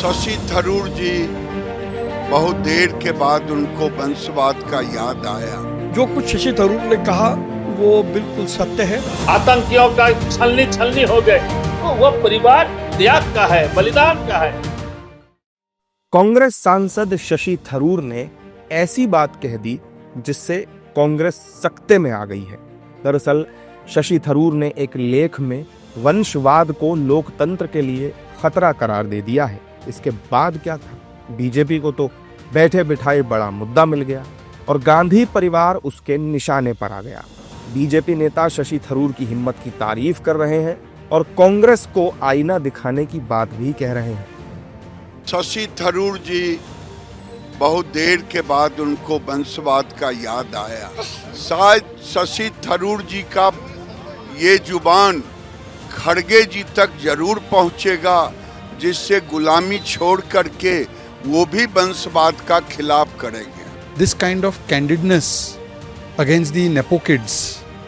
शशि थरूर जी बहुत देर के बाद उनको वंशवाद का याद आया। जो कुछ शशि थरूर ने कहा वो बिल्कुल सत्य है। आतंकियों का छलनी हो गए तो वह परिवार त्याग का है, बलिदान का है। कांग्रेस सांसद शशि थरूर ने ऐसी बात कह दी जिससे कांग्रेस सकते में आ गई है। दरअसल शशि थरूर ने एक लेख में वंशवाद को लोकतंत्र के लिए खतरा करार दे दिया है। इसके बाद क्या था? बीजेपी को तो बैठे बिठाए बड़ा मुद्दा मिल गया और गांधी परिवार उसके निशाने पर आ गया। बीजेपी नेता शशि थरूर की हिम्मत की तारीफ कर रहे हैं और कांग्रेस को आईना दिखाने की बात भी कह रहे हैं। शशि थरूर जी बहुत देर के बाद उनको वंशवाद का याद आया। शायद शशि थरूर जी का ये जुबान खड़गे जी तक जरूर पहुंचेगा, जिससे गुलामी छोड़ करके वो भी वंशवाद का खिलाफ करेंगे। This kind of candidness against the Nepo kids,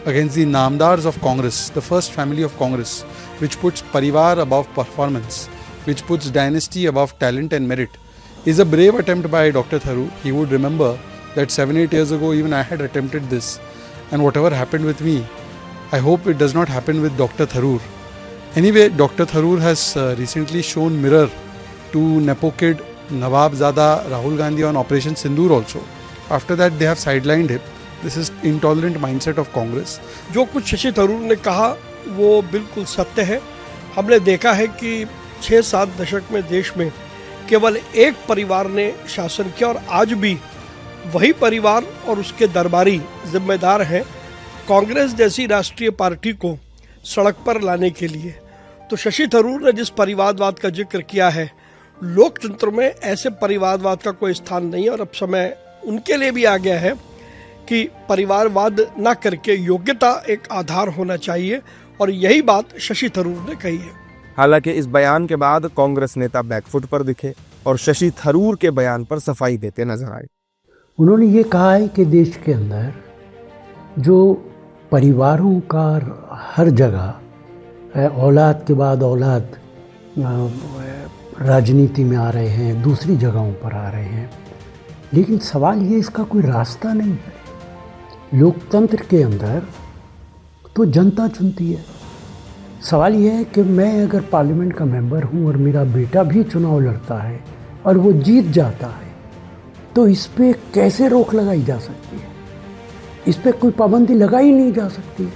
against the Namdars of Congress, the first family of Congress, which puts Parivar above performance, which puts dynasty above talent and merit, is a brave attempt by Dr. Tharoor. He would remember that 7-8 years ago even I had attempted this, and whatever happened with me, I hope it does not happen with Dr. Tharoor. Anyway, Dr. Tharoor has recently shown mirror to Nepo kid Nawab Zada Rahul Gandhi on Operation Sindoor also. After that they have sidelined him. This is intolerant mindset of Congress. जो कुछ शशि थरूर ने कहा वो बिल्कुल सत्य है। हमने देखा है कि 6-7 दशक में देश में केवल एक परिवार ने शासन किया और आज भी वही परिवार और उसके दरबारी जिम्मेदार हैं कांग्रेस जैसी राष्ट्रीय पार्टी को सड़क पर लाने के लिए। तो शशि थरूर ने जिस परिवारवाद का जिक्र किया है, लोकतंत्र में ऐसे परिवारवाद का कोई स्थान नहीं है और अब समय उनके लिए भी आ गया है कि परिवारवाद ना करके योग्यता एक आधार होना चाहिए और यही बात शशि थरूर ने कही है। हालांकि इस बयान के बाद कांग्रेस नेता बैकफुट पर दिखे और शशि थरूर के बयान पर सफाई देते नजर आए। उन्होंने ये कहा है कि देश के अंदर जो परिवारों का हर जगह औलाद के बाद औलाद राजनीति में आ रहे हैं, दूसरी जगहों पर आ रहे हैं, लेकिन सवाल ये इसका कोई रास्ता नहीं है। लोकतंत्र के अंदर तो जनता चुनती है। सवाल ये है कि मैं अगर पार्लियामेंट का मेंबर हूँ और मेरा बेटा भी चुनाव लड़ता है और वो जीत जाता है, तो इस पर कैसे रोक लगाई जा सकती है? इस पर कोई पाबंदी लगाई नहीं जा सकती।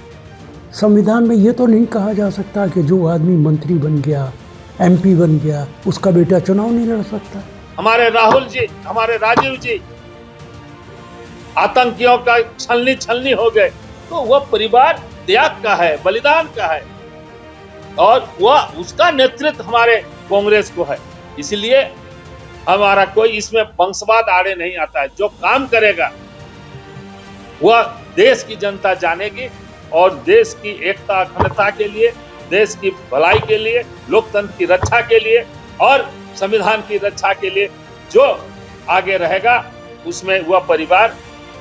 संविधान में ये तो नहीं कहा जा सकता कि जो आदमी मंत्री बन गया, एमपी बन गया, उसका बेटा चुनाव नहीं लड़ सकता। हमारे राहुल जी, हमारे राजीव जी आतंकियों का छलनी हो गए तो वह परिवार त्याग का है, बलिदान का है और वह उसका नेतृत्व हमारे कांग्रेस को है। इसलिए हमारा कोई इसमें वंशवाद आड़े नहीं आता है। जो काम करेगा वह देश की जनता जानेगी और देश की एकता अखंडता के लिए, देश की भलाई के लिए, लोकतंत्र की रक्षा के लिए और संविधान की रक्षा के लिए जो आगे रहेगा उसमें वह परिवार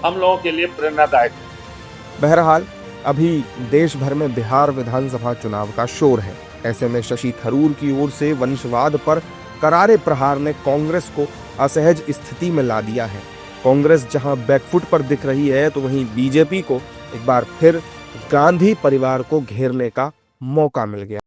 हम लोगों के लिए प्रेरणादायक है। बहरहाल अभी देश भर में बिहार विधानसभा चुनाव का शोर है। ऐसे में शशि थरूर की ओर से वंशवाद पर करारे प्रहार ने कांग्रेस को असहज स्थिति में ला दिया है। कांग्रेस जहां बैकफुट पर दिख रही है तो वहीं बीजेपी को एक बार फिर गांधी परिवार को घेरने का मौका मिल गया।